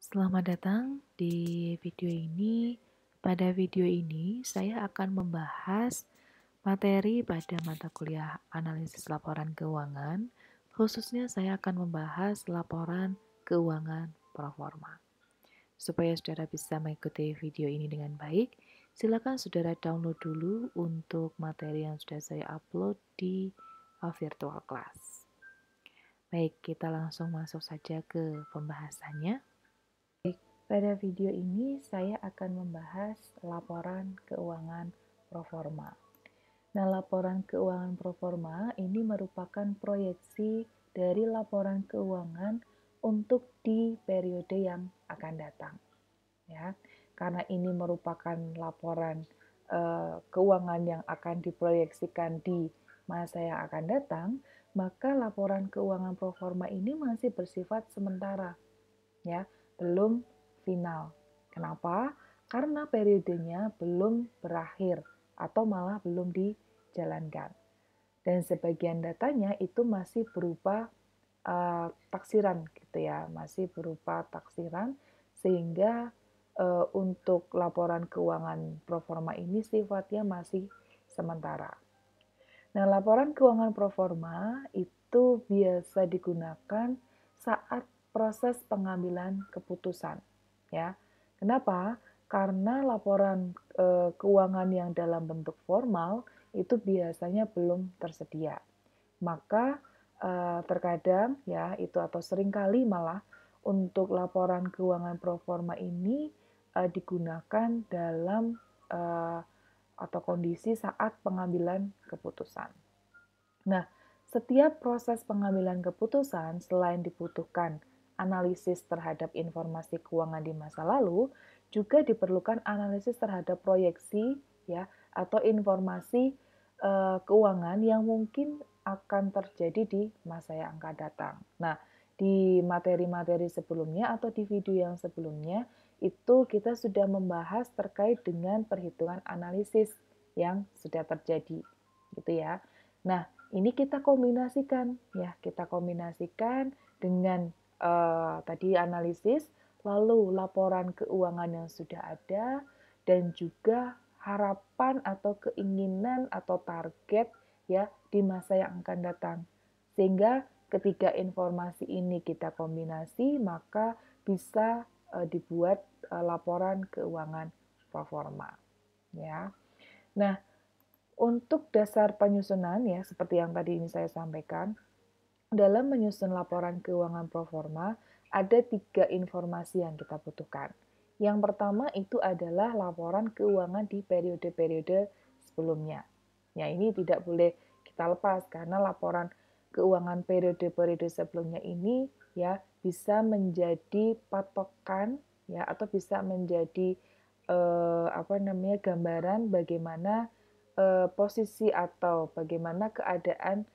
Selamat datang di video ini. Pada video ini, saya akan membahas materi pada mata kuliah analisis laporan keuangan. Khususnya saya akan membahas laporan keuangan proforma. Supaya saudara bisa mengikuti video ini dengan baik, silakan saudara download dulu untuk materi yang sudah saya upload di virtual class. Baik, kita langsung masuk saja ke pembahasannya. Pada video ini saya akan membahas laporan keuangan proforma. Nah, laporan keuangan proforma ini merupakan proyeksi dari laporan keuangan untuk di periode yang akan datang. Ya, karena ini merupakan laporan keuangan yang akan diproyeksikan di masa yang akan datang, maka laporan keuangan proforma ini masih bersifat sementara, ya, belum final. Kenapa? Karena periodenya belum berakhir atau malah belum dijalankan. Dan sebagian datanya itu masih berupa taksiran gitu ya, masih berupa taksiran sehingga untuk laporan keuangan proforma ini sifatnya masih sementara. Nah, laporan keuangan proforma itu biasa digunakan saat proses pengambilan keputusan, ya. Kenapa? Karena laporan keuangan yang dalam bentuk formal itu biasanya belum tersedia. Maka terkadang ya itu atau seringkali malah untuk laporan keuangan proforma ini digunakan dalam atau kondisi saat pengambilan keputusan. Nah, setiap proses pengambilan keputusan selain dibutuhkan analisis terhadap informasi keuangan di masa lalu, juga diperlukan analisis terhadap proyeksi ya atau informasi keuangan yang mungkin akan terjadi di masa yang akan datang. Nah, di materi-materi sebelumnya atau di video yang sebelumnya itu kita sudah membahas terkait dengan perhitungan analisis yang sudah terjadi, gitu ya. Nah, ini kita kombinasikan ya, kita kombinasikan dengan tadi analisis, lalu laporan keuangan yang sudah ada dan juga harapan atau keinginan atau target ya di masa yang akan datang. Sehingga ketiga informasi ini kita kombinasi, maka bisa dibuat laporan keuangan proforma ya. Nah, untuk dasar penyusunan ya seperti yang tadi ini saya sampaikan, dalam menyusun laporan keuangan proforma ada 3 informasi yang kita butuhkan. Yang pertama itu adalah laporan keuangan di periode-periode sebelumnya. Ya, ini tidak boleh kita lepas karena laporan keuangan periode-periode sebelumnya ini ya bisa menjadi patokan ya atau bisa menjadi gambaran bagaimana posisi atau bagaimana keadaan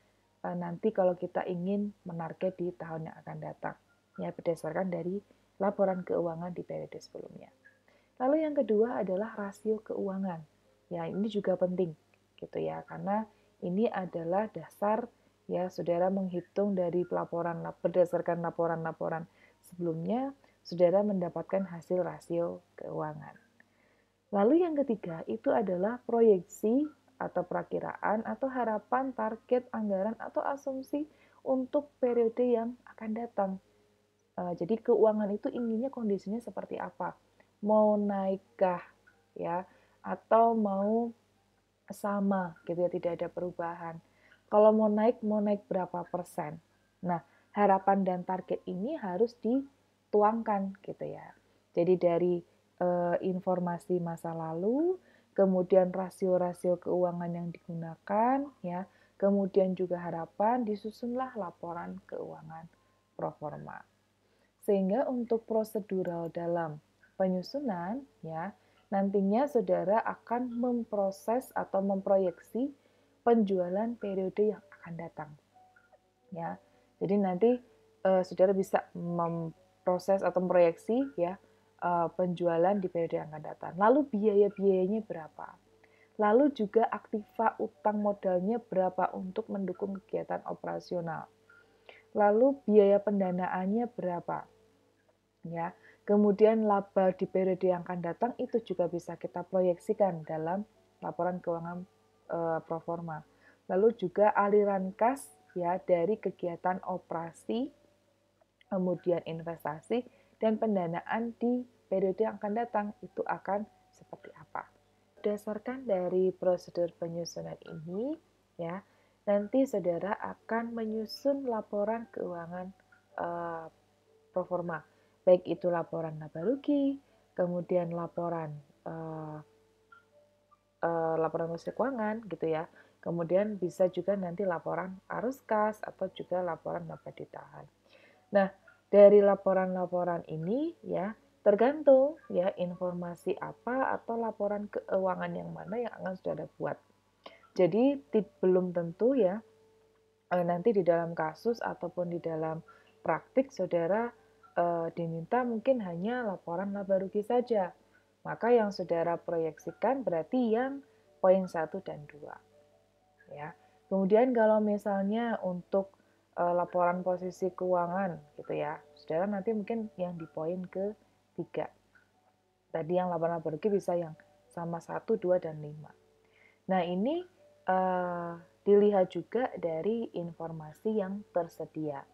nanti kalau kita ingin menarget di tahun yang akan datang ya berdasarkan dari laporan keuangan di periode sebelumnya. Lalu yang kedua adalah rasio keuangan. Ya, ini juga penting gitu ya karena ini adalah dasar ya saudara menghitung dari berdasarkan laporan-laporan sebelumnya saudara mendapatkan hasil rasio keuangan. Lalu yang ketiga itu adalah proyeksi atau perakiraan atau harapan target anggaran atau asumsi untuk periode yang akan datang. Jadi keuangan itu inginnya kondisinya seperti apa? Mau naikkah ya atau mau sama gitu ya, tidak ada perubahan. Kalau mau naik berapa persen? Nah, harapan dan target ini harus dituangkan gitu ya. Jadi dari informasi masa lalu, kemudian rasio-rasio keuangan yang digunakan ya, kemudian juga harapan disusunlah laporan keuangan proforma. Sehingga untuk prosedural dalam penyusunan ya, nantinya saudara akan memproses atau memproyeksi penjualan periode yang akan datang. Ya. Jadi nanti saudara bisa memproses atau memproyeksi ya penjualan di periode yang akan datang. Lalu biaya-biayanya berapa? Lalu juga aktiva utang modalnya berapa untuk mendukung kegiatan operasional. Lalu biaya pendanaannya berapa? Ya, Kemudian laba di periode yang akan datang itu juga bisa kita proyeksikan dalam laporan keuangan pro forma. Lalu juga aliran kas ya dari kegiatan operasi, kemudian investasi dan pendanaan di periode yang akan datang itu akan seperti apa. Berdasarkan dari prosedur penyusunan ini ya, nanti saudara akan menyusun laporan keuangan pro forma, baik itu laporan laba rugi, kemudian laporan uh, laporan hasil keuangan gitu ya. Kemudian bisa juga nanti laporan arus kas atau juga laporan laba ditahan. Nah, dari laporan-laporan ini ya tergantung ya informasi apa atau laporan keuangan yang mana yang akan saudara buat. Jadi belum tentu ya nanti di dalam kasus ataupun di dalam praktik saudara diminta mungkin hanya laporan laba rugi saja. Maka yang saudara proyeksikan berarti yang poin 1 dan 2. Ya. Kemudian kalau misalnya untuk laporan posisi keuangan gitu ya, saudara nanti mungkin yang di poin ke-3. Tadi yang laporan laba rugi bisa yang sama 1, 2, dan 5. Nah ini dilihat juga dari informasi yang tersedia.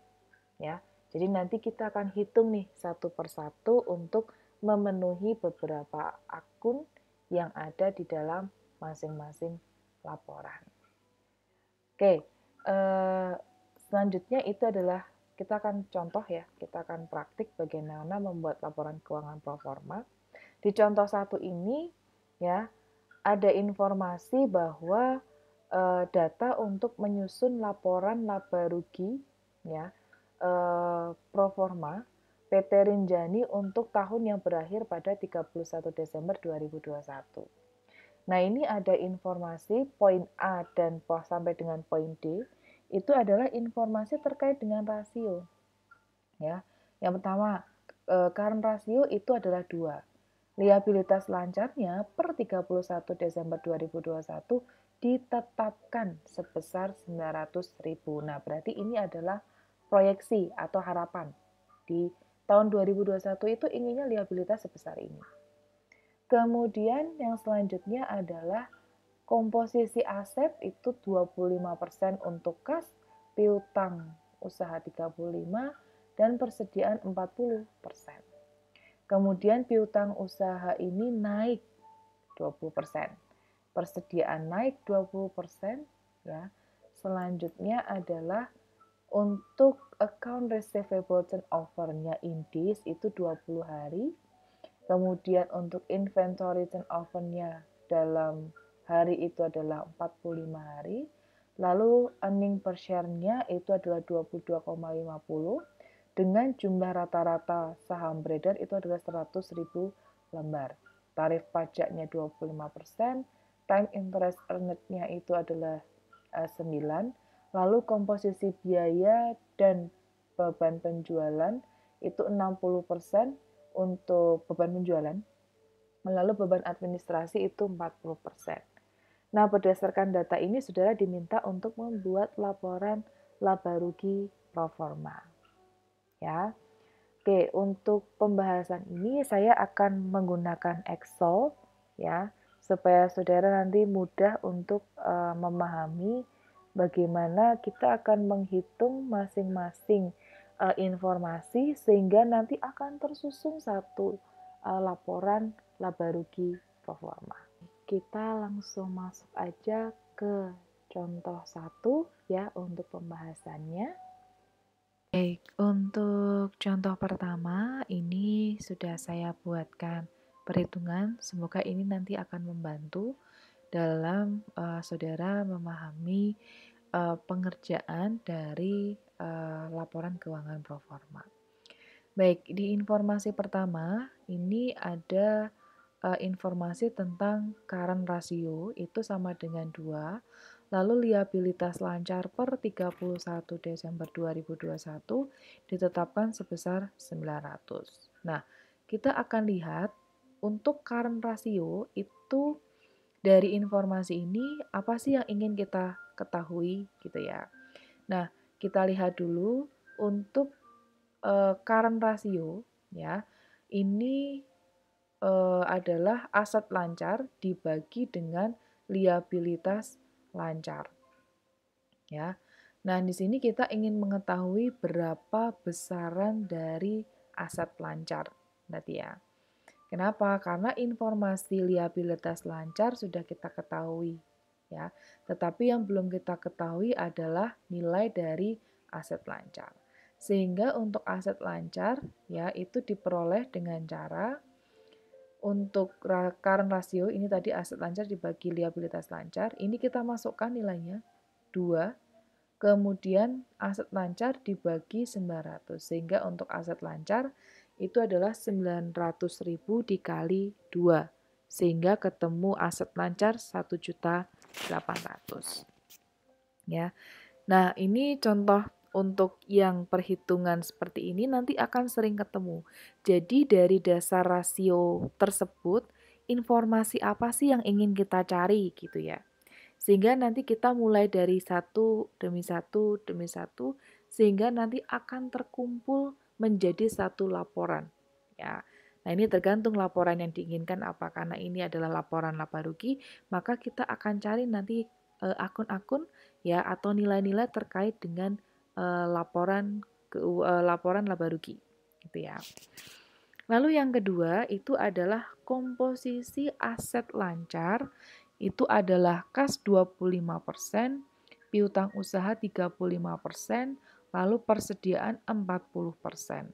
Ya, jadi nanti kita akan hitung nih satu persatu untuk memenuhi beberapa akun yang ada di dalam masing-masing laporan. Oke, selanjutnya itu adalah kita akan contoh ya, kita akan praktik bagaimana membuat laporan keuangan pro forma. Di contoh 1 ini ya, ada informasi bahwa data untuk menyusun laporan laba rugi ya pro forma PT Rinjani untuk tahun yang berakhir pada 31 Desember 2021. Nah, ini ada informasi poin A dan sampai dengan poin D itu adalah informasi terkait dengan rasio. Ya. Yang pertama, current rasio itu adalah 2. Liabilitas lancarnya per 31 Desember 2021 ditetapkan sebesar 900.000. Nah, berarti ini adalah proyeksi atau harapan. Di tahun 2021 itu inginnya liabilitas sebesar ini. Kemudian yang selanjutnya adalah komposisi aset itu 25% untuk kas, piutang usaha 35, dan persediaan 40%. Kemudian piutang usaha ini naik 20%. Persediaan naik 20% ya. Selanjutnya adalah untuk account receivable turnover-nya Indis itu 20 hari. Kemudian untuk inventory turnover-nya dalam hari itu adalah 45 hari. Lalu earning per share-nya itu adalah 22,50 dengan jumlah rata-rata saham beredar itu adalah 100.000 lembar. Tarif pajaknya 25%, time interest earned-nya itu adalah 9, lalu komposisi biaya dan beban penjualan itu 60% untuk beban penjualan, lalu beban administrasi itu 40%. Nah, berdasarkan data ini, saudara diminta untuk membuat laporan laba rugi pro forma. Ya. Oke, untuk pembahasan ini saya akan menggunakan Excel ya, supaya saudara nanti mudah untuk memahami bagaimana kita akan menghitung masing-masing informasi sehingga nanti akan tersusun satu laporan laba rugi pro forma. Kita langsung masuk aja ke contoh 1 ya untuk pembahasannya. Baik, untuk contoh pertama ini sudah saya buatkan perhitungan. Semoga ini nanti akan membantu dalam saudara memahami pengerjaan dari laporan keuangan pro forma. Baik, di informasi pertama ini ada informasi tentang current ratio itu sama dengan 2. Lalu liabilitas lancar per 31 Desember 2021 ditetapkan sebesar 900. Nah, kita akan lihat untuk current ratio itu dari informasi ini apa sih yang ingin kita ketahui gitu ya. Nah, kita lihat dulu untuk current ratio ya. ini adalah aset lancar dibagi dengan liabilitas lancar. Ya. Nah, di sini kita ingin mengetahui berapa besaran dari aset lancar. Berarti ya. Kenapa? Karena informasi liabilitas lancar sudah kita ketahui, ya. Tetapi yang belum kita ketahui adalah nilai dari aset lancar. Sehingga untuk aset lancar, ya, itu diperoleh dengan cara untuk current ratio, ini tadi aset lancar dibagi liabilitas lancar, ini kita masukkan nilainya 2, kemudian aset lancar dibagi 900, sehingga untuk aset lancar itu adalah 900.000 dikali 2, sehingga ketemu aset lancar 1.800.000. Ya. Nah, ini contoh untuk yang perhitungan seperti ini nanti akan sering ketemu. Jadi dari dasar rasio tersebut, informasi apa sih yang ingin kita cari gitu ya. Sehingga nanti kita mulai dari satu demi satu demi satu, sehingga nanti akan terkumpul menjadi satu laporan. Ya. Nah, ini tergantung laporan yang diinginkan apa. Karena ini adalah laporan laba rugi, maka kita akan cari nanti akun-akun ya atau nilai-nilai terkait dengan laporan laba rugi gitu ya. Lalu yang kedua itu adalah komposisi aset lancar, itu adalah kas 25%, piutang usaha 35%, lalu persediaan 40%.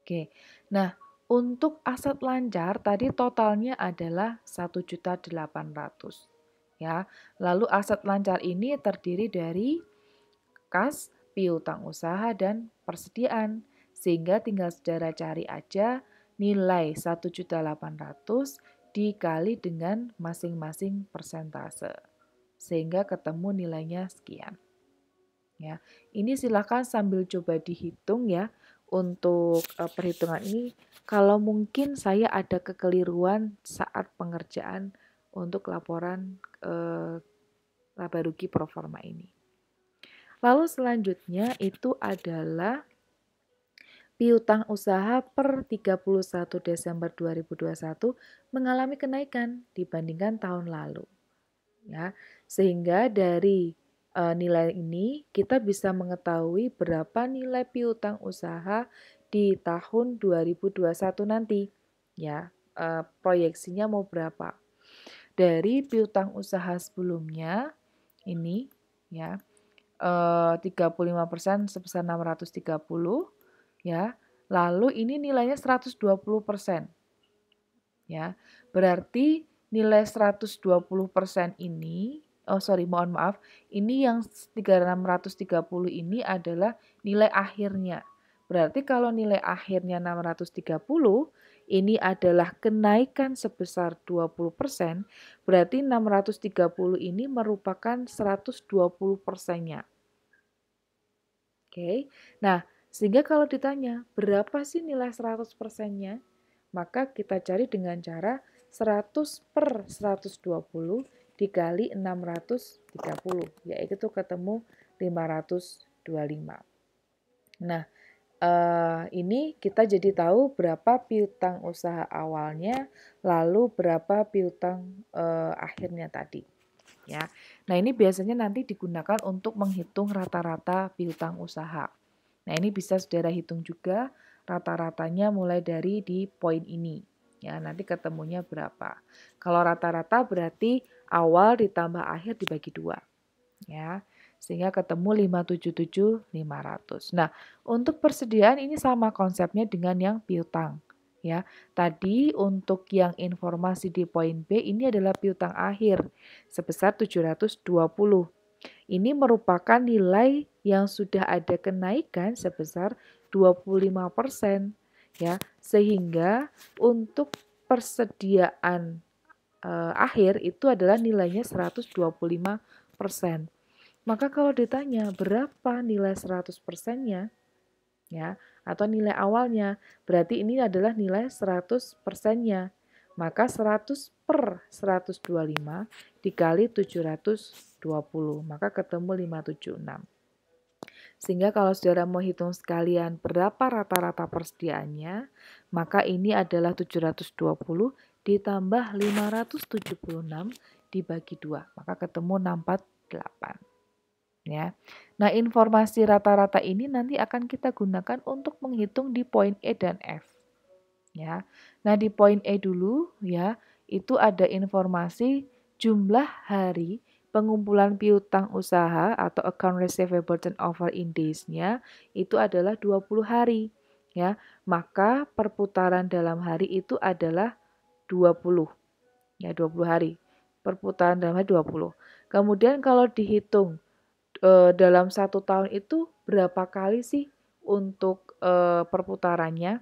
Oke. Nah, untuk aset lancar tadi totalnya adalah 1.800.000 ya. Lalu aset lancar ini terdiri dari kas, piutang usaha, dan persediaan. Sehingga tinggal saudara cari aja nilai 1.800.000 dikali dengan masing-masing persentase. Sehingga ketemu nilainya sekian. Ya, ini silakan sambil coba dihitung ya untuk perhitungan ini. Kalau mungkin saya ada kekeliruan saat pengerjaan untuk laporan laba rugi proforma ini. Lalu selanjutnya itu adalah piutang usaha per 31 Desember 2021 mengalami kenaikan dibandingkan tahun lalu. Ya, sehingga dari nilai ini kita bisa mengetahui berapa nilai piutang usaha di tahun 2021 nanti. Ya, proyeksinya mau berapa. Dari piutang usaha sebelumnya ini ya 35% sebesar 630 ya. Lalu ini nilainya 120%. Ya. Berarti nilai 120% ini, mohon maaf, ini yang 630 ini adalah nilai akhirnya. Berarti kalau nilai akhirnya 630, ini adalah kenaikan sebesar 20%, berarti 630 ini merupakan 120%-nya. Oke, nah sehingga kalau ditanya berapa sih nilai 100%-nya, maka kita cari dengan cara 100 per 120 dikali 630, yaitu ketemu 525. Nah, ini kita jadi tahu berapa piutang usaha awalnya, lalu berapa piutang akhirnya tadi. Ya. Nah, ini biasanya nanti digunakan untuk menghitung rata-rata piutang usaha. Nah, ini bisa saudara hitung juga rata-ratanya mulai dari di poin ini. Ya, nanti ketemunya berapa. Kalau rata-rata berarti awal ditambah akhir dibagi 2. Ya, sehingga ketemu 577.500. Nah, untuk persediaan ini sama konsepnya dengan yang piutang. Ya, tadi untuk yang informasi di poin B ini adalah piutang akhir sebesar 720. Ini merupakan nilai yang sudah ada kenaikan sebesar 25%. Ya, sehingga untuk persediaan akhir itu adalah nilainya 125%. Maka kalau ditanya berapa nilai 100%-nya, ya, atau nilai awalnya, berarti ini adalah nilai 100%-nya. Maka 100 per 125 dikali 720, maka ketemu 576. Sehingga kalau saudara mau hitung sekalian berapa rata-rata persediaannya, Maka ini adalah 720 ditambah 576 dibagi 2. Maka ketemu 648. Ya. Nah, informasi rata-rata ini nanti akan kita gunakan untuk menghitung di poin E dan F. Ya. Nah, di poin E dulu ya, itu ada informasi jumlah hari pengumpulan piutang usaha atau account receivable turnover in days-nya itu adalah 20 hari. Ya, maka perputaran dalam hari itu adalah 20. Ya, 20 hari. Perputaran dalam hari 20. Kemudian kalau dihitung dalam 1 tahun itu berapa kali sih untuk perputarannya?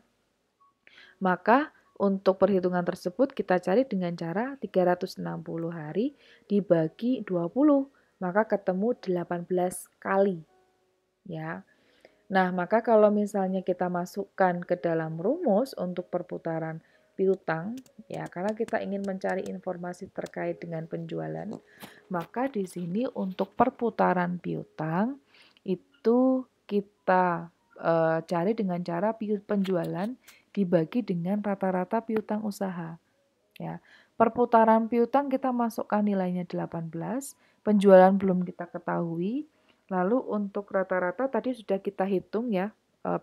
Maka untuk perhitungan tersebut kita cari dengan cara 360 hari dibagi 20, maka ketemu 18 kali. Ya. Nah, maka kalau misalnya kita masukkan ke dalam rumus untuk perputaran piutang, ya karena kita ingin mencari informasi terkait dengan penjualan, maka di sini untuk perputaran piutang itu kita cari dengan cara penjualan dibagi dengan rata-rata piutang usaha. Ya. Perputaran piutang kita masukkan nilainya 18, penjualan belum kita ketahui. Lalu untuk rata-rata tadi sudah kita hitung ya,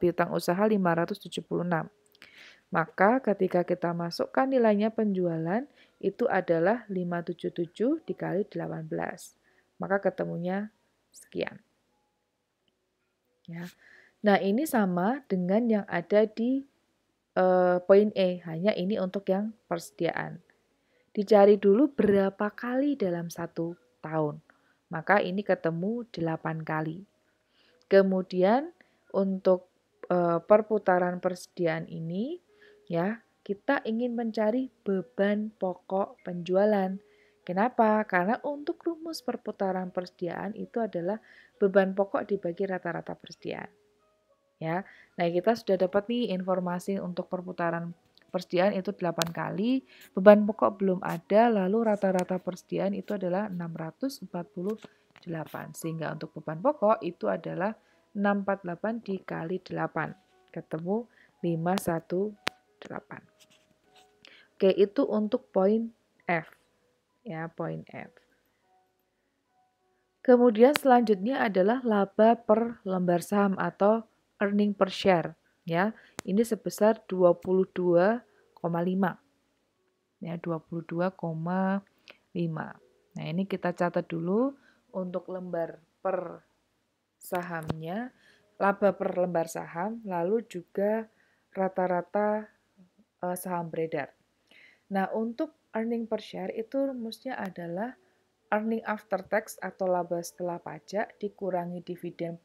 piutang usaha 576. Maka ketika kita masukkan nilainya penjualan itu adalah 577 dikali 18. Maka ketemunya sekian. Ya. Nah, ini sama dengan yang ada di poin E, hanya ini untuk yang persediaan. Dicari dulu berapa kali dalam 1 tahun. Maka ini ketemu 8 kali. Kemudian untuk perputaran persediaan ini ya, kita ingin mencari beban pokok penjualan. Kenapa? Karena untuk rumus perputaran persediaan itu adalah beban pokok dibagi rata-rata persediaan. Ya. Nah, kita sudah dapat nih informasi untuk perputaran persediaan itu 8 kali, beban pokok belum ada, lalu rata-rata persediaan itu adalah 648. Sehingga untuk beban pokok itu adalah 648 dikali 8, ketemu 518. Oke, itu untuk poin F. Ya, poin F. Kemudian selanjutnya adalah laba per lembar saham atau earning per share. Ya, ini sebesar 22,5. Ya, 22,5. Nah, ini kita catat dulu untuk lembar per sahamnya, laba per lembar saham, lalu juga rata-rata saham beredar. Nah, untuk earning per share itu rumusnya adalah earning after tax atau laba setelah pajak dikurangi dividen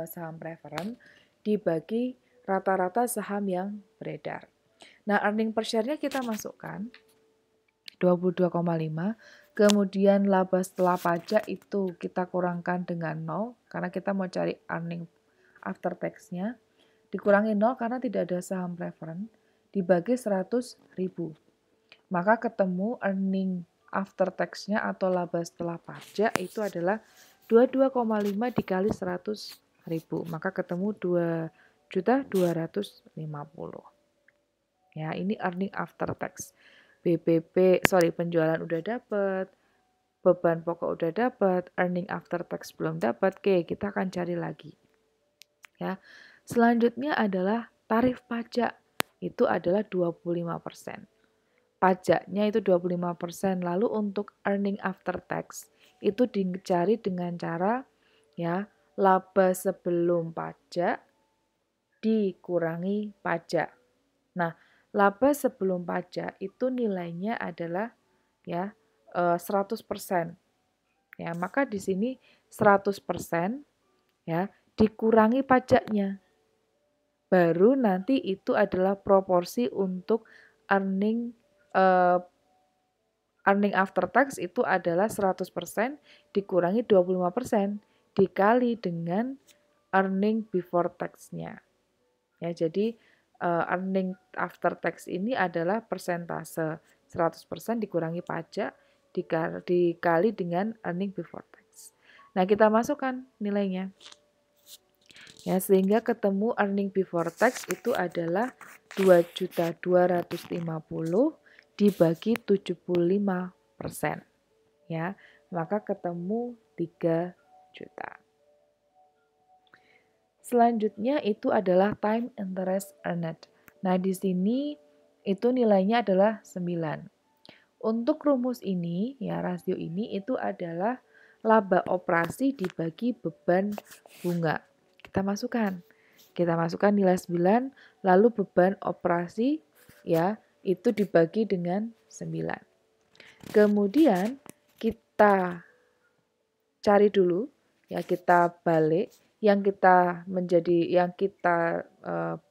saham preferen dibagi rata-rata saham yang beredar. Nah, earning per share-nya kita masukkan 22,5. Kemudian laba setelah pajak itu kita kurangkan dengan 0 karena kita mau cari earning after tax-nya. Dikurangi 0 karena tidak ada saham preferen dibagi 100.000. Maka ketemu earning after tax-nya atau laba setelah pajak itu adalah 22,5 dikali 100.000. Maka ketemu 2.250. Ya, ini earning after tax. Penjualan udah dapat, beban pokok udah dapat, earning after tax belum dapat. Oke, kita akan cari lagi. Ya. Selanjutnya adalah tarif pajak. Itu adalah 25%. Pajaknya itu 25%. Lalu untuk earning after tax itu dicari dengan cara ya, laba sebelum pajak dikurangi pajak. Nah, laba sebelum pajak itu nilainya adalah ya 100%. Ya, maka di sini 100% ya dikurangi pajaknya. Baru nanti itu adalah proporsi untuk earning after tax itu adalah 100% dikurangi 25% dikali dengan earning before tax-nya. Ya, jadi earning after tax ini adalah persentase 100% dikurangi pajak dikali dengan earning before tax. Nah, kita masukkan nilainya. Ya, sehingga ketemu earning before tax itu adalah 2.250.000 dibagi 75%. Ya, maka ketemu 3 juta. Selanjutnya itu adalah time interest earned. Nah, di sini itu nilainya adalah 9. Untuk rumus ini, ya rasio ini itu adalah laba operasi dibagi beban bunga. Kita masukkan nilai 9, lalu beban operasi ya itu dibagi dengan 9. Kemudian kita cari dulu, ya kita balik, yang kita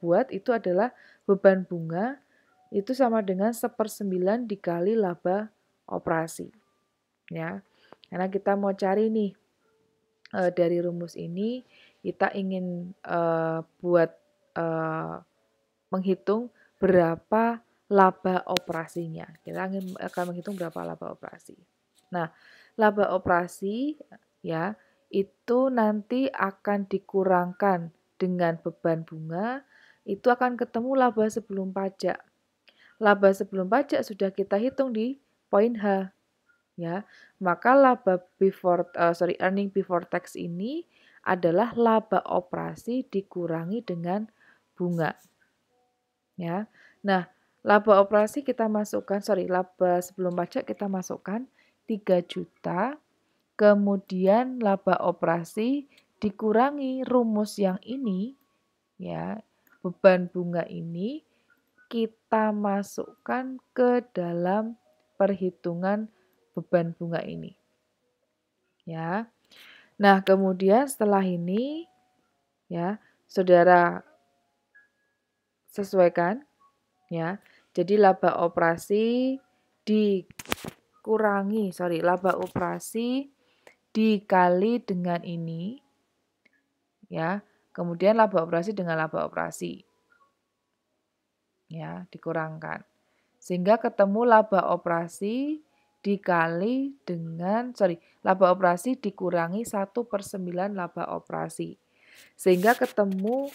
buat itu adalah beban bunga itu sama dengan 1/9 dikali laba operasi. Ya, karena kita mau cari nih dari rumus ini kita ingin buat menghitung berapa laba operasinya. Kita akan menghitung berapa laba operasi. Nah, laba operasi ya itu nanti akan dikurangkan dengan beban bunga, itu akan ketemu laba sebelum pajak. Laba sebelum pajak sudah kita hitung di poin H, ya. Maka earning before tax ini adalah laba operasi dikurangi dengan bunga. Ya. Nah, laba sebelum pajak kita masukkan 3 juta, kemudian laba operasi dikurangi rumus yang ini, ya, beban bunga ini kita masukkan ke dalam perhitungan beban bunga ini. Ya. Nah, kemudian setelah ini ya, Saudara sesuaikan ya. Jadi laba operasi dikali dengan ini ya. Kemudian laba operasi dengan laba operasi. Ya, dikurangkan. Sehingga ketemu laba operasi laba operasi dikurangi 1/9 laba operasi. Sehingga ketemu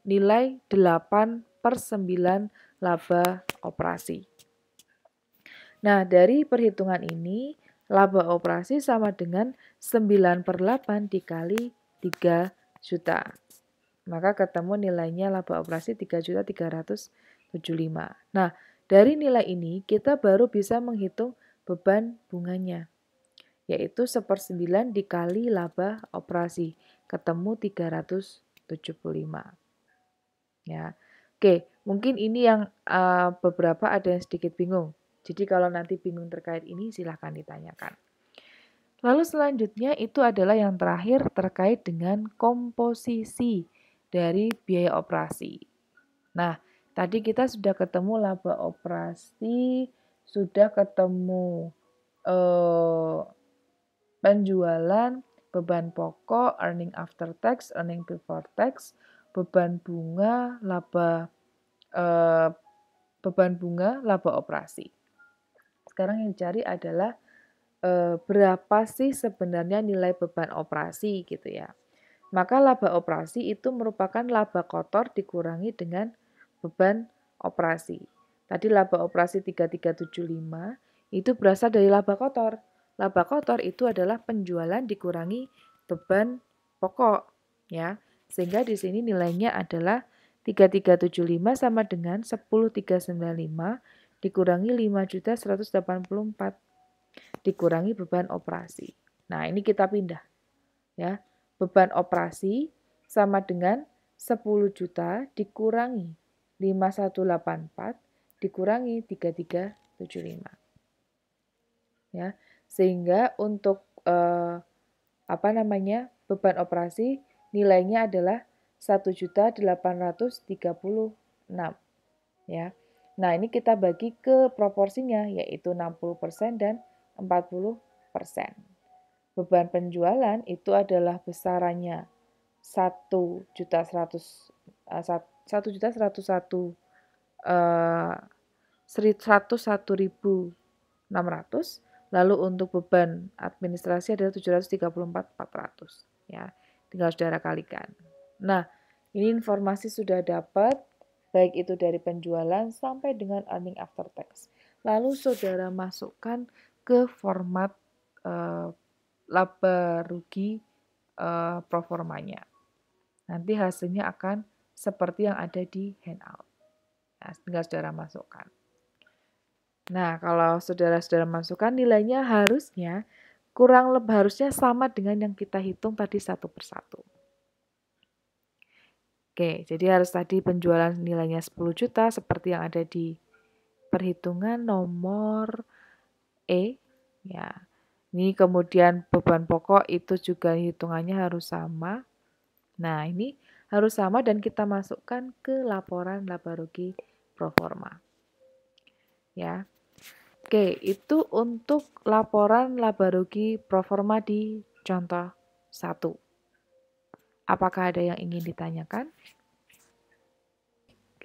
nilai 8/9 laba operasi. Nah, dari perhitungan ini laba operasi sama dengan 9/8 dikali 3 juta. Maka ketemu nilainya laba operasi 3.375. Nah, dari nilai ini kita baru bisa menghitung beban bunganya, yaitu 1/9 dikali laba operasi, ketemu 375. Ya. Oke, mungkin ini yang beberapa ada yang sedikit bingung. Jadi kalau nanti bingung terkait ini silahkan ditanyakan. Lalu selanjutnya itu adalah yang terakhir terkait dengan komposisi dari biaya operasi. Nah, tadi kita sudah ketemu laba operasi, sudah ketemu penjualan, beban pokok, earning after tax, earning before tax, beban bunga, laba operasi. Sekarang yang dicari adalah berapa sih sebenarnya nilai beban operasi gitu ya. Maka laba operasi itu merupakan laba kotor dikurangi dengan beban operasi. Tadi laba operasi 3375 itu berasal dari laba kotor. Laba kotor itu adalah penjualan dikurangi beban pokok ya. Sehingga di sini nilainya adalah 3375 sama dengan 10.395 dikurangi 5.184 dikurangi beban operasi. Nah, ini kita pindah ya. Beban operasi sama dengan 10 juta dikurangi 5.184 dikurangi 3.375. Ya, sehingga untuk beban operasi nilainya adalah 1.836. Ya. Nah, ini kita bagi ke proporsinya yaitu 60% dan 40%. Beban penjualan itu adalah besarannya 101.600, lalu untuk beban administrasi adalah 734.400 ya. tinggal saudara kalikan. Nah, ini informasi sudah dapat, baik itu dari penjualan sampai dengan earning after tax. Lalu saudara masukkan ke format laba rugi proformanya. Nanti hasilnya akan seperti yang ada di handout. Nah, tinggal saudara masukkan. Nah, kalau saudara-saudara masukkan nilainya harusnya harusnya sama dengan yang kita hitung tadi satu persatu. Oke, jadi harus tadi penjualan nilainya 10 juta seperti yang ada di perhitungan nomor E. Ya, ini kemudian beban pokok itu juga hitungannya harus sama. Nah, ini harus sama dan kita masukkan ke laporan laba rugi proforma. Ya. Oke, itu untuk laporan laba rugi proforma di contoh 1. Apakah ada yang ingin ditanyakan?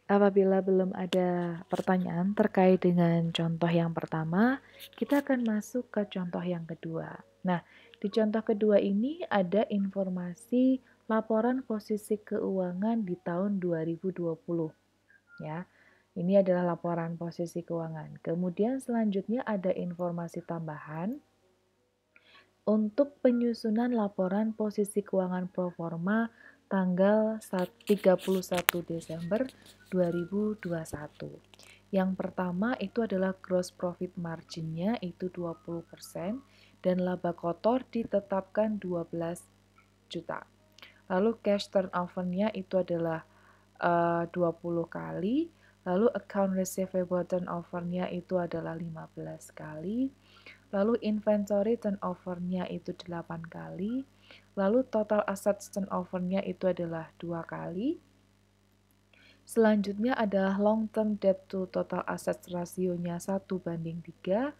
Apabila belum ada pertanyaan terkait dengan contoh yang pertama, kita akan masuk ke contoh yang kedua. Nah, di contoh kedua ini ada informasi laporan posisi keuangan di tahun 2020. Ya, ini adalah laporan posisi keuangan. Kemudian selanjutnya ada informasi tambahan untuk penyusunan laporan posisi keuangan proforma tanggal 31 Desember 2021. Yang pertama itu adalah gross profit margin-nya itu 20% dan laba kotor ditetapkan 12 juta. Lalu cash turnover-nya itu adalah 20 kali, lalu account receivable turnover-nya itu adalah 15 kali, lalu inventory turnover-nya itu 8 kali, lalu total assets turnover-nya itu adalah 2 kali. Selanjutnya adalah long term debt to total assets rasionya 1:3,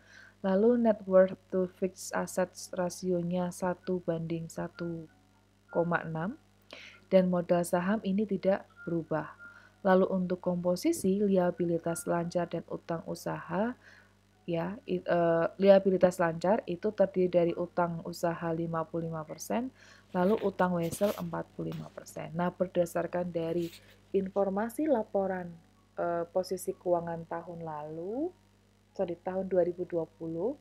lalu net worth to fixed assets rasionya 1:1,6, dan modal saham ini tidak berubah. Lalu untuk komposisi liabilitas lancar dan utang usaha, ya, liabilitas lancar itu terdiri dari utang usaha 55%, lalu utang wesel 45%. Nah, berdasarkan dari informasi laporan posisi keuangan tahun 2020,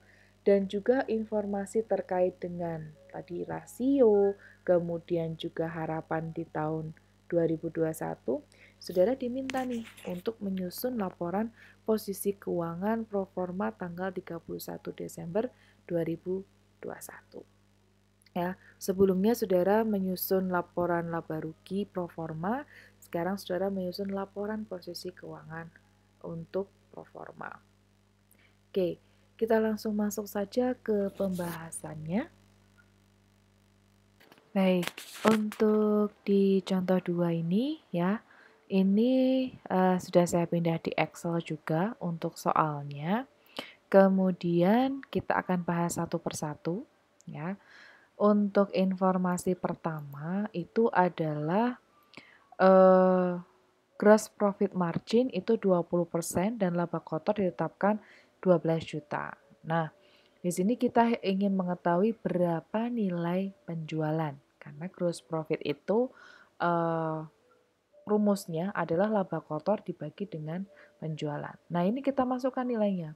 dan juga informasi terkait dengan tadi rasio, kemudian juga harapan di tahun 2021, saudara diminta nih untuk menyusun laporan posisi keuangan proforma tanggal 31 Desember 2021. Ya, sebelumnya saudara menyusun laporan laba rugi proforma, sekarang saudara menyusun laporan posisi keuangan untuk proforma. Oke, kita langsung masuk saja ke pembahasannya. Baik, untuk di contoh 2 ini ya, ini sudah saya pindah di Excel juga untuk soalnya. Kemudian kita akan bahas satu persatu ya. Untuk informasi pertama itu adalah gross profit margin itu 20% dan laba kotor ditetapkan 12 juta. Nah, di sini kita ingin mengetahui berapa nilai penjualan. Karena gross profit itu rumusnya adalah laba kotor dibagi dengan penjualan. Nah, ini kita masukkan nilainya.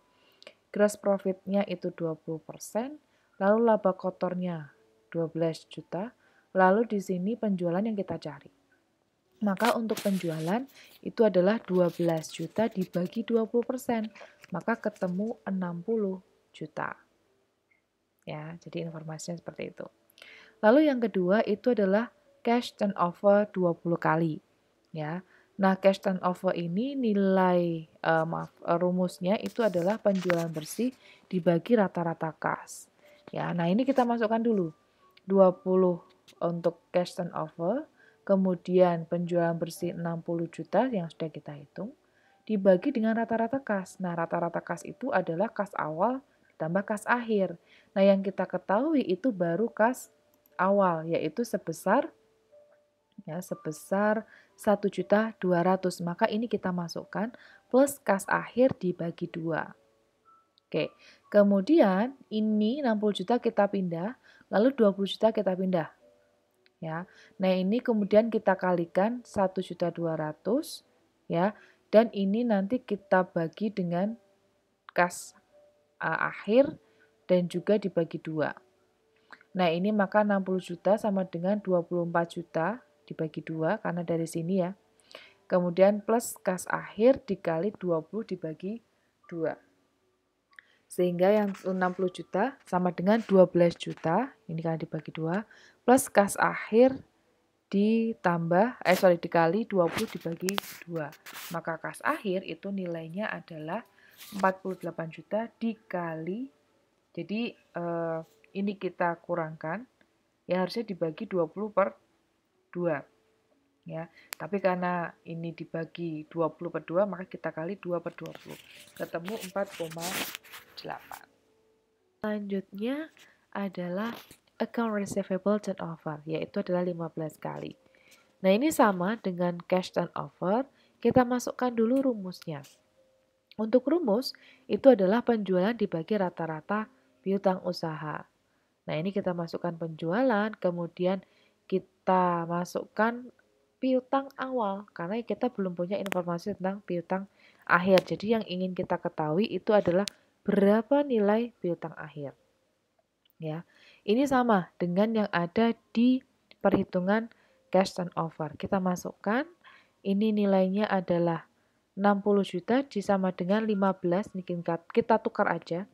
Gross profit-nya itu 20%, lalu laba kotornya 12 juta, lalu di sini penjualan yang kita cari. Maka untuk penjualan itu adalah 12 juta dibagi 20%, maka ketemu 60 juta. Ya, jadi informasinya seperti itu. Lalu yang kedua itu adalah cash turnover 20 kali. Ya. Nah, cash turnover ini nilai rumusnya itu adalah penjualan bersih dibagi rata-rata kas. Ya, nah ini kita masukkan dulu. 20 untuk cash turnover, kemudian penjualan bersih 60 juta yang sudah kita hitung, dibagi dengan rata-rata kas. Nah, rata-rata kas itu adalah kas awal ditambah kas akhir. Nah, yang kita ketahui itu baru kas awal, yaitu sebesar 1.200.000. Maka ini kita masukkan plus kas akhir dibagi 2. Oke, kemudian ini 60 juta kita pindah, lalu 20 juta kita pindah. ya. Nah, ini kemudian kita kalikan 1.200.000 ya. Dan ini nanti kita bagi dengan kas akhir dan juga dibagi 2. Nah, ini maka 60 juta sama dengan 24 juta dibagi 2 karena dari sini ya. Kemudian plus kas akhir dikali 20 dibagi 2. Sehingga yang 60 juta sama dengan 12 juta, ini kan dibagi 2, plus kas akhir dikali 20 dibagi 2. Maka kas akhir itu nilainya adalah 48 juta dikali, jadi ini kita kurangkan, ya harusnya dibagi 20 per 2. Ya, tapi karena ini dibagi 20 per 2, maka kita kali 2 per 20. Ketemu 4,8. Selanjutnya adalah account receivable turnover, yaitu adalah 15 kali. Nah, ini sama dengan cash turnover, kita masukkan dulu rumusnya. Untuk rumus, itu adalah penjualan dibagi rata-rata piutang usaha. Nah, ini kita masukkan penjualan, kemudian kita masukkan piutang awal, karena kita belum punya informasi tentang piutang akhir. Jadi yang ingin kita ketahui itu adalah berapa nilai piutang akhir. Ya, ini sama dengan yang ada di perhitungan cash turnover. Kita masukkan, ini nilainya adalah 60 juta sama dengan 15, ini kita tukar aja.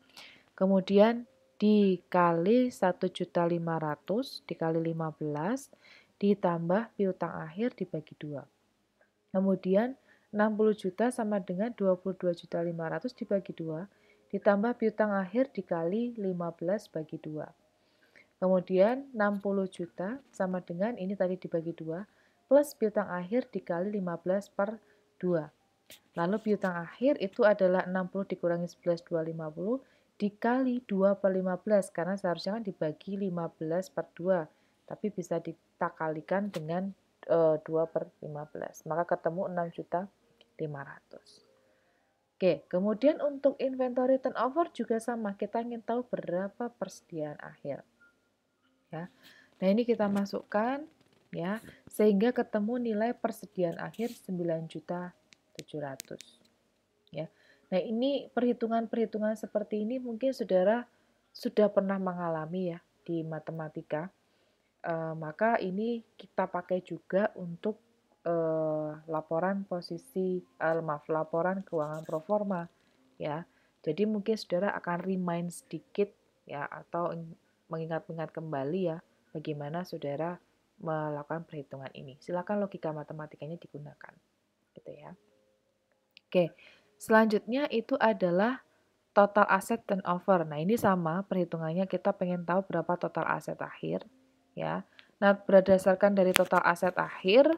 Kemudian dikali 1.500.000 dikali 15 ditambah piutang akhir dibagi 2. Kemudian 60 juta sama dengan 22.500.000 dibagi 2 ditambah piutang akhir dikali 15 bagi 2. Kemudian 60 juta sama dengan ini tadi dibagi 2 plus piutang akhir dikali 15 per 2. Lalu piutang akhir itu adalah 60 dikurangi 11, 250 dikali 2 per 15 karena seharusnya kan dibagi 15 per 2. Tapi bisa kita kalikan dengan 2 per 15. Maka ketemu 6.500.000. Oke, kemudian untuk inventory turnover juga sama. Kita ingin tahu berapa persediaan akhir. Ya. Nah, ini kita masukkan ya sehingga ketemu nilai persediaan akhir 9.700.000 ya. Nah, ini perhitungan-perhitungan seperti ini mungkin saudara sudah pernah mengalami ya di matematika. Maka ini kita pakai juga untuk laporan laporan keuangan proforma ya. Jadi mungkin saudara akan remind sedikit ya atau mengingat-ingat kembali ya bagaimana saudara melakukan perhitungan ini. Silakan logika matematikanya digunakan gitu ya. Oke, selanjutnya itu adalah total aset turnover. Nah, ini sama perhitungannya, kita pengen tahu berapa total aset akhir ya. Nah, berdasarkan dari total aset akhir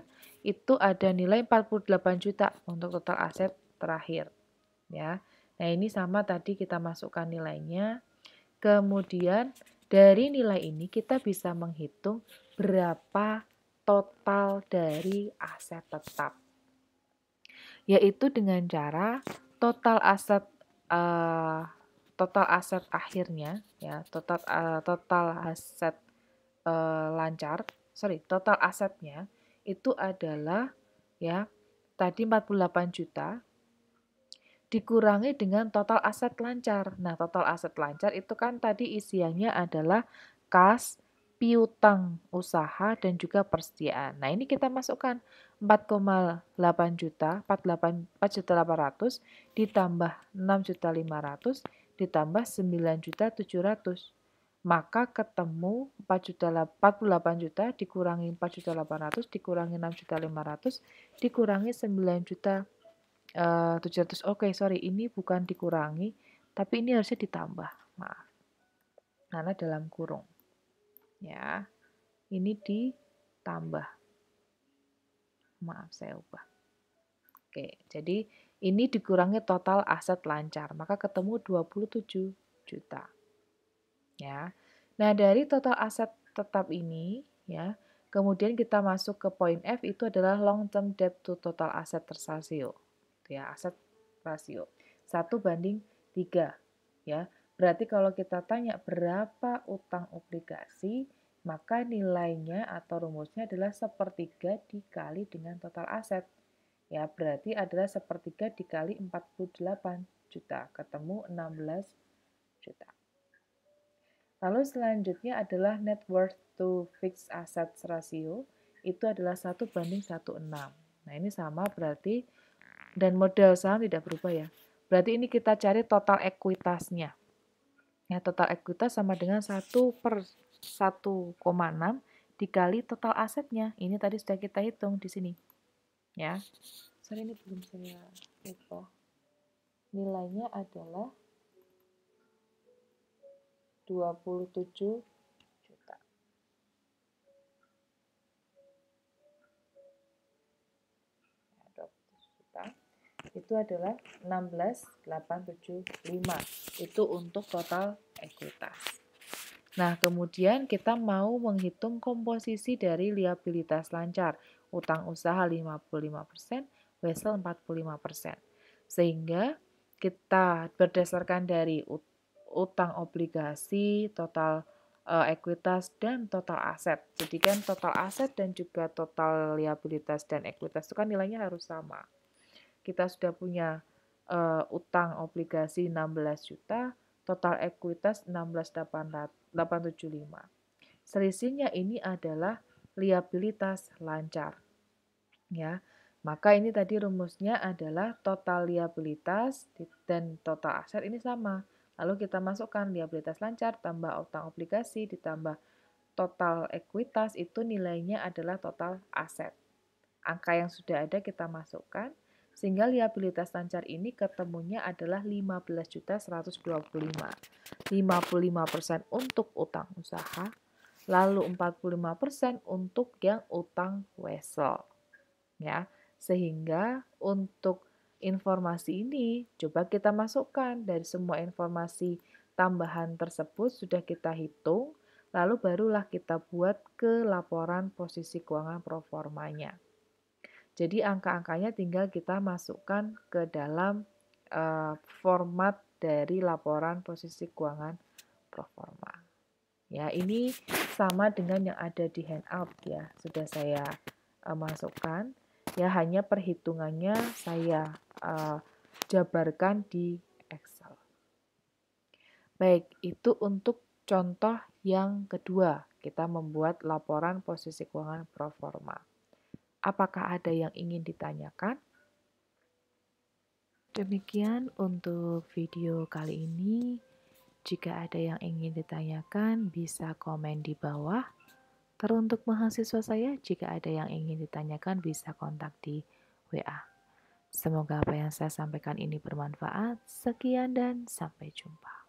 itu ada nilai 48 juta untuk total aset terakhir ya. Nah, ini sama tadi kita masukkan nilainya. Kemudian dari nilai ini kita bisa menghitung berapa total dari aset tetap. Yaitu dengan cara total aset akhirnya ya, total aset total asetnya itu adalah ya tadi 48 juta dikurangi dengan total aset lancar. Nah, total aset lancar itu kan tadi isiannya adalah kas, piutang usaha, dan juga persediaan. Nah, ini kita masukkan 4,8 juta, 4.800.000 ditambah 6.500.000 ditambah 9.700.000. Maka ketemu 48 juta dikurangi 4.800.000 dikurangi 6.500.000 dikurangi 9.700.000. Oke, sorry, ini bukan dikurangi, tapi ini harusnya ditambah. Maaf. Karena dalam kurung. Ya. Ini ditambah. Maaf, saya ubah. Oke, jadi ini dikurangi total aset lancar, maka ketemu 27 juta. Ya. Nah, dari total aset tetap ini, ya, kemudian kita masuk ke poin F, itu adalah long term debt to total asset ratio. Ya, aset rasio 1:3 ya. Berarti kalau kita tanya berapa utang obligasi, maka nilainya atau rumusnya adalah sepertiga dikali dengan total aset. Ya, berarti adalah sepertiga dikali 48 juta, ketemu 16 juta. Lalu selanjutnya adalah net worth to fixed assets ratio, itu adalah 1:16. Nah, ini sama berarti, dan modal saham tidak berubah ya. Berarti ini kita cari total ekuitasnya. Ya, total ekuitas sama dengan 1/1,6 dikali total asetnya. Ini tadi sudah kita hitung di sini. Ya. Sorry, ini belum saya lupa. Nilainya adalah 27 juta. Ya, 27 juta. Itu adalah 16.875. Itu untuk total ekuitas. Nah, kemudian kita mau menghitung komposisi dari liabilitas lancar. Utang usaha 55%, wesel 45%. Sehingga kita berdasarkan dari utang obligasi, total ekuitas, dan total aset. Jadi kan total aset dan juga total liabilitas dan ekuitas itu kan nilainya harus sama. Kita sudah punya utang obligasi 16 juta, total ekuitas 16.875. Selisihnya ini adalah liabilitas lancar. Ya. Maka ini tadi rumusnya adalah total liabilitas dan total aset ini sama. Lalu kita masukkan liabilitas lancar tambah utang obligasi ditambah total ekuitas, itu nilainya adalah total aset. Angka yang sudah ada kita masukkan, sehingga liabilitas lancar ini ketemunya adalah 15.125. 55% untuk utang usaha, lalu 45% untuk yang utang wesel. Ya, sehingga untuk informasi ini coba kita masukkan dari semua informasi tambahan tersebut sudah kita hitung, lalu barulah kita buat ke laporan posisi keuangan proformanya. Jadi angka-angkanya tinggal kita masukkan ke dalam format dari laporan posisi keuangan proforma. Ya, ini sama dengan yang ada di handout ya, sudah saya masukkan. Ya, hanya perhitungannya saya jabarkan di Excel. Baik, itu untuk contoh yang kedua, kita membuat laporan posisi keuangan proforma. Apakah ada yang ingin ditanyakan? Demikian untuk video kali ini. Jika ada yang ingin ditanyakan, bisa komen di bawah. Teruntuk mahasiswa saya, jika ada yang ingin ditanyakan, bisa kontak di WA. Semoga apa yang saya sampaikan ini bermanfaat. Sekian dan sampai jumpa.